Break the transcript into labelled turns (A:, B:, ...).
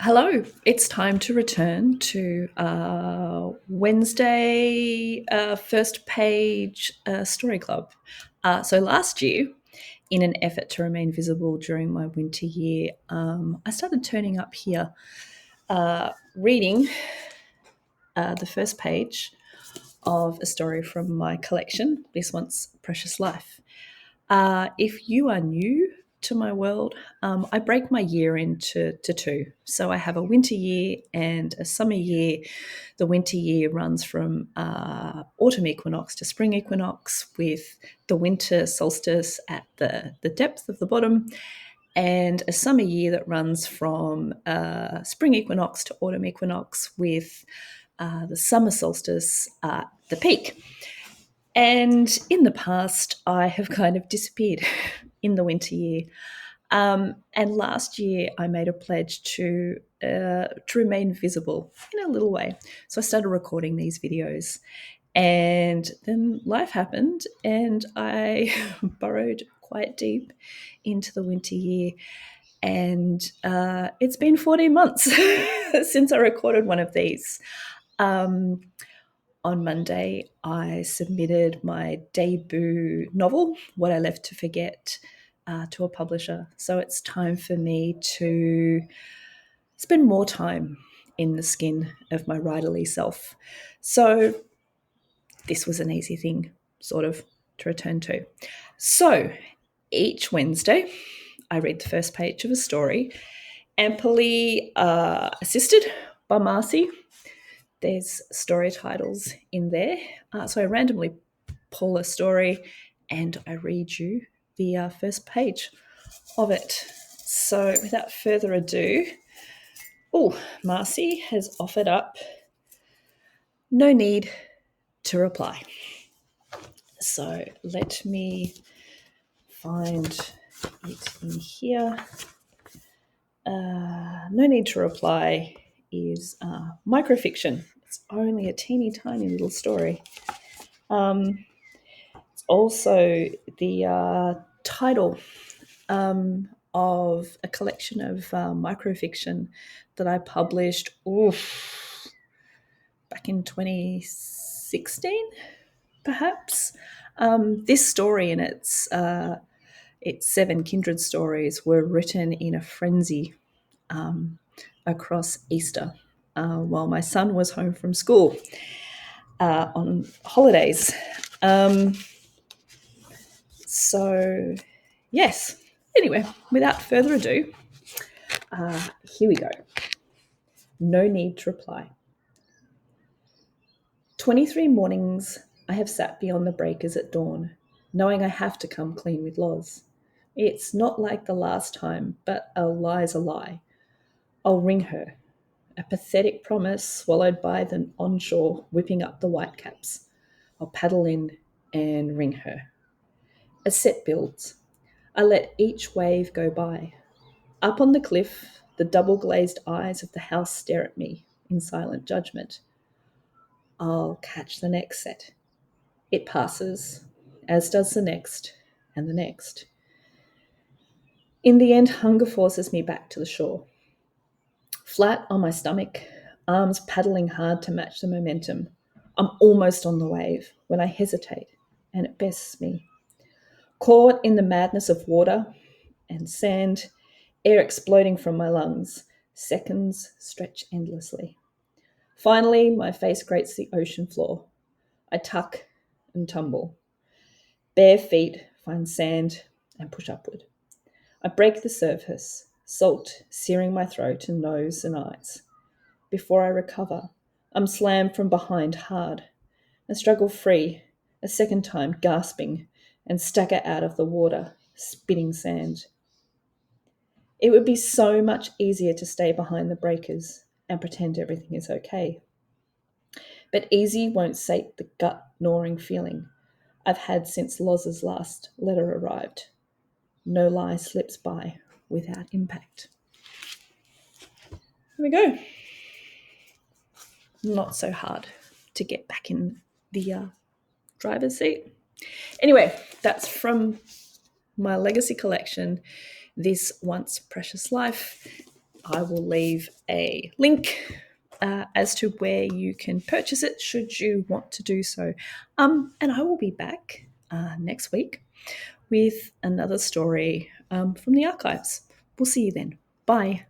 A: Hello, it's time to return to Wednesday first page story club. So last year, in an effort to remain visible during my winter year, I started turning up here reading the first page of a story from my collection, This Once Precious Life. If you are new to my world, I break my year into two. So I have a winter year and a summer year. The winter year runs from autumn equinox to spring equinox, with the winter solstice at the depth of the bottom, and a summer year that runs from spring equinox to autumn equinox, with the summer solstice at the peak. And in the past, I have kind of disappeared in the winter year. And last year, I made a pledge to remain visible in a little way. So I started recording these videos, and then life happened, and I burrowed quite deep into the winter year. And it's been 14 months since I recorded one of these. On Monday, I submitted my debut novel, What I Left to Forget, to a publisher. So it's time for me to spend more time in the skin of my writerly self. So this was an easy thing, sort of, to return to. So each Wednesday, I read the first page of a story, amply assisted by Marcy. There's story titles in there. So I randomly pull a story and I read you the first page of it. So without further ado, Marcy has offered up no need to reply. So let me find it in here. No need to reply is microfiction. It's only a teeny tiny little story. It's also the title of a collection of microfiction that I published back in 2016, perhaps. This story and its 7 kindred stories were written in a frenzy across Easter while my son was home from school on holidays. So, yes. Anyway, without further ado, here we go. No need to reply. 23 mornings I have sat beyond the breakers at dawn, knowing I have to come clean with Loz. It's not like the last time, but a lie's a lie. I'll ring her. A pathetic promise swallowed by the onshore whipping up the whitecaps. I'll paddle in and ring her. A set builds. I let each wave go by. Up on the cliff, the double-glazed eyes of the house stare at me in silent judgment. I'll catch the next set. It passes, as does the next and the next. In the end, hunger forces me back to the shore. Flat on my stomach, arms paddling hard to match the momentum. I'm almost on the wave when I hesitate, and it bests me. Caught in the madness of water and sand, air exploding from my lungs, seconds stretch endlessly. Finally, my face grates the ocean floor. I tuck and tumble. Bare feet find sand and push upward. I break the surface, salt searing my throat and nose and eyes. Before I recover, I'm slammed from behind hard and struggle free, a second time gasping, and stagger out of the water, spitting sand. It would be so much easier to stay behind the breakers and pretend everything is okay. But easy won't sate the gut-gnawing feeling I've had since Loz's last letter arrived. No lie slips by without impact. Here we go. Not so hard to get back in the driver's seat. Anyway, that's from my legacy collection, This Once Precious Life. I will leave a link as to where you can purchase it should you want to do so. And I will be back next week with another story from the archives. We'll see you then. Bye.